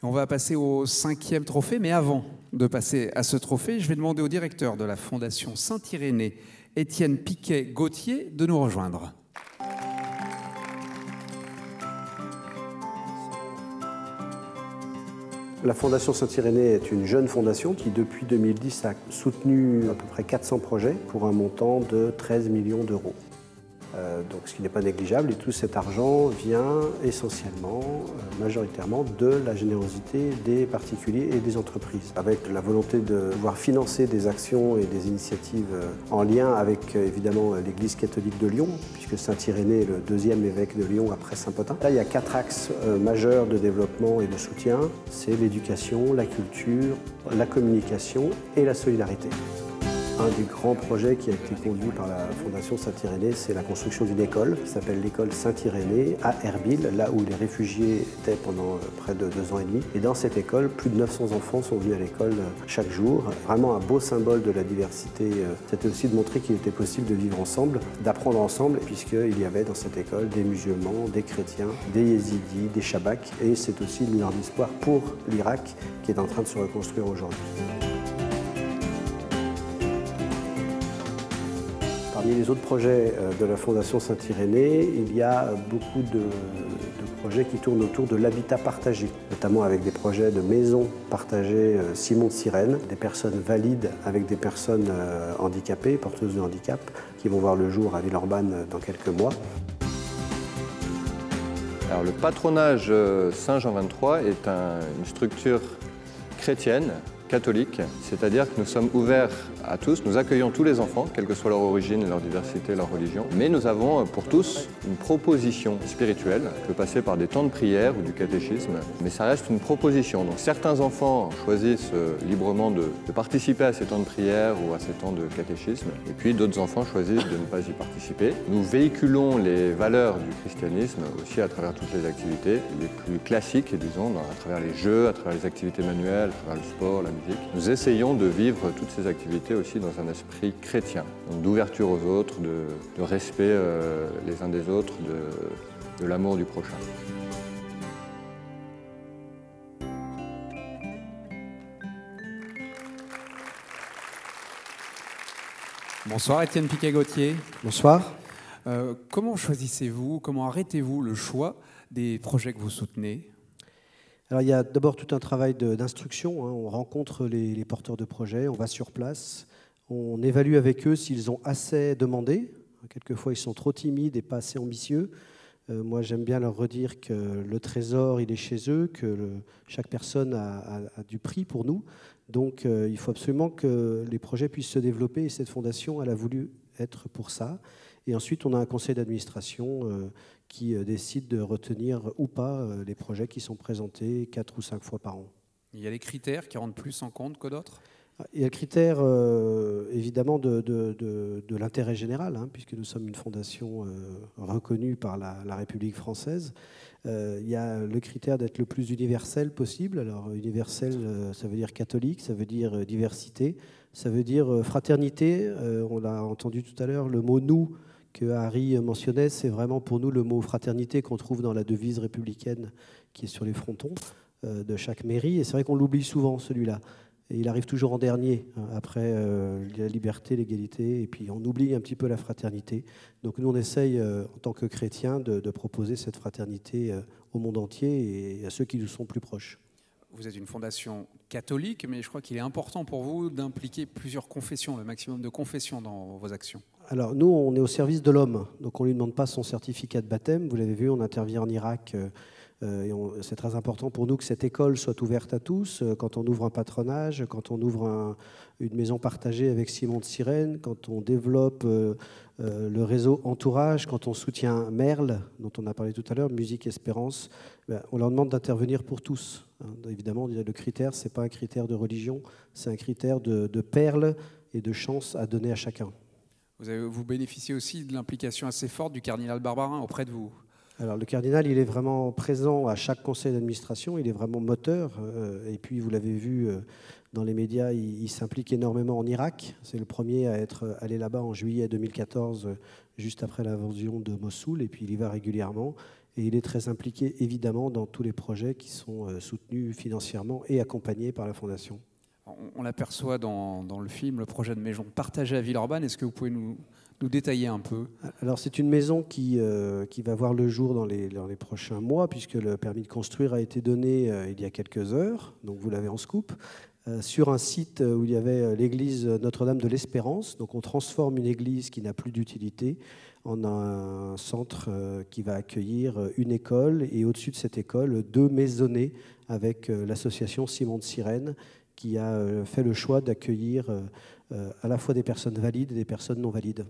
On va passer au 5e trophée, mais avant de passer à ce trophée, je vais demander au directeur de la Fondation Saint-Irénée, Étienne Piquet-Gauthier, de nous rejoindre. La Fondation Saint-Irénée est une jeune fondation qui, depuis 2010, a soutenu à peu près 400 projets pour un montant de 13 millions d'euros. Donc, ce qui n'est pas négligeable, et tout cet argent vient essentiellement, majoritairement, de la générosité des particuliers et des entreprises, avec la volonté de pouvoir financer des actions et des initiatives en lien avec, évidemment, l'Église catholique de Lyon, puisque Saint-Irénée est le 2e évêque de Lyon après Saint-Pothin. Là, il y a 4 axes majeurs de développement et de soutien. C'est l'éducation, la culture, la communication et la solidarité. Un des grands projets qui a été conduit par la Fondation Saint-Irénée, c'est la construction d'une école qui s'appelle l'école Saint-Irénée à Erbil, là où les réfugiés étaient pendant près de 2 ans et demi. Et dans cette école, plus de 900 enfants sont venus à l'école chaque jour. Vraiment un beau symbole de la diversité. C'était aussi de montrer qu'il était possible de vivre ensemble, d'apprendre ensemble, puisqu'il y avait dans cette école des musulmans, des chrétiens, des yézidis, des chabaks. Et c'est aussi une lueur d'espoir pour l'Irak qui est en train de se reconstruire aujourd'hui. Parmi les autres projets de la Fondation Saint-Irénée, il y a beaucoup de projets qui tournent autour de l'habitat partagé, notamment avec des projets de maisons partagées Simon de Sirène, des personnes valides avec des personnes handicapées, porteuses de handicap, qui vont voir le jour à Villeurbanne dans quelques mois. Alors, le patronage Saint-Jean 23 est une structure chrétienne, catholique, c'est-à-dire que nous sommes ouverts à tous, nous accueillons tous les enfants, quelle que soit leur origine, leur diversité, leur religion, mais nous avons pour tous une proposition spirituelle, qui peut passer par des temps de prière ou du catéchisme, mais ça reste une proposition. Donc certains enfants choisissent librement de participer à ces temps de prière ou à ces temps de catéchisme, et puis d'autres enfants choisissent de ne pas y participer. Nous véhiculons les valeurs du christianisme aussi à travers toutes les activités, les plus classiques, disons, à travers les jeux, à travers les activités manuelles, à travers le sport, la musique. Nous essayons de vivre toutes ces activités aussi dans un esprit chrétien, d'ouverture aux autres, de respect les uns des autres, de l'amour du prochain. Bonsoir Étienne Piquet-Gauthier. Bonsoir. Comment choisissez-vous, comment arrêtez-vous le choix des projets que vous soutenez ? Alors, il y a d'abord tout un travail d'instruction. On rencontre les porteurs de projets, on va sur place, on évalue avec eux s'ils ont assez demandé. Quelquefois, ils sont trop timides et pas assez ambitieux. Moi, j'aime bien leur redire que le trésor, il est chez eux, que chaque personne a du prix pour nous. Donc, il faut absolument que les projets puissent se développer et cette fondation, elle a voulu être pour ça. Et ensuite, on a un conseil d'administration qui décide de retenir ou pas les projets qui sont présentés 4 ou 5 fois par an. Il y a des critères qui rentrent plus en compte que d'autres ? Il y a le critère, évidemment, de l'intérêt général, puisque nous sommes une fondation reconnue par la République française. Il y a le critère d'être le plus universel possible. Alors, universel, ça veut dire catholique, ça veut dire diversité, ça veut dire fraternité. On l'a entendu tout à l'heure, le mot « nous » que Harry mentionnait, c'est vraiment pour nous le mot fraternité qu'on trouve dans la devise républicaine qui est sur les frontons de chaque mairie. Et c'est vrai qu'on l'oublie souvent, celui-là. Et il arrive toujours en dernier, après la liberté, l'égalité, et puis on oublie un petit peu la fraternité. Donc nous, on essaye, en tant que chrétiens, de proposer cette fraternité au monde entier et à ceux qui nous sont plus proches. Vous êtes une fondation catholique, mais je crois qu'il est important pour vous d'impliquer plusieurs confessions, le maximum de confessions dans vos actions. Alors nous, on est au service de l'homme, donc on ne lui demande pas son certificat de baptême. Vous l'avez vu, on intervient en Irak. C'est très important pour nous que cette école soit ouverte à tous. Quand on ouvre un patronage, quand on ouvre une maison partagée avec Simon de Sirène, quand on développe le réseau Entourage, quand on soutient Merle, dont on a parlé tout à l'heure, Musique Espérance, on leur demande d'intervenir pour tous. Évidemment, le critère, ce n'est pas un critère de religion, c'est un critère de perles et de chances à donner à chacun. Vous bénéficiez aussi de l'implication assez forte du cardinal Barbarin auprès de vous. Alors, le cardinal, il est vraiment présent à chaque conseil d'administration, il est vraiment moteur. Et puis, vous l'avez vu dans les médias, il s'implique énormément en Irak. C'est le premier à être allé là-bas en juillet 2014, juste après l'invasion de Mossoul. Et puis, il y va régulièrement. Et il est très impliqué, évidemment, dans tous les projets qui sont soutenus financièrement et accompagnés par la Fondation. On l'aperçoit dans le film, le projet de maison partagée à Villeurbanne. Est-ce que vous pouvez nous détailler un peu? Alors, c'est une maison qui va voir le jour dans les prochains mois, puisque le permis de construire a été donné il y a quelques heures, donc vous l'avez en scoop, sur un site où il y avait l'église Notre-Dame de l'Espérance. Donc, on transforme une église qui n'a plus d'utilité en un centre qui va accueillir une école, et au-dessus de cette école, 2 maisonnées avec l'association Simon de Sirène, qui a fait le choix d'accueillir à la fois des personnes valides et des personnes non valides.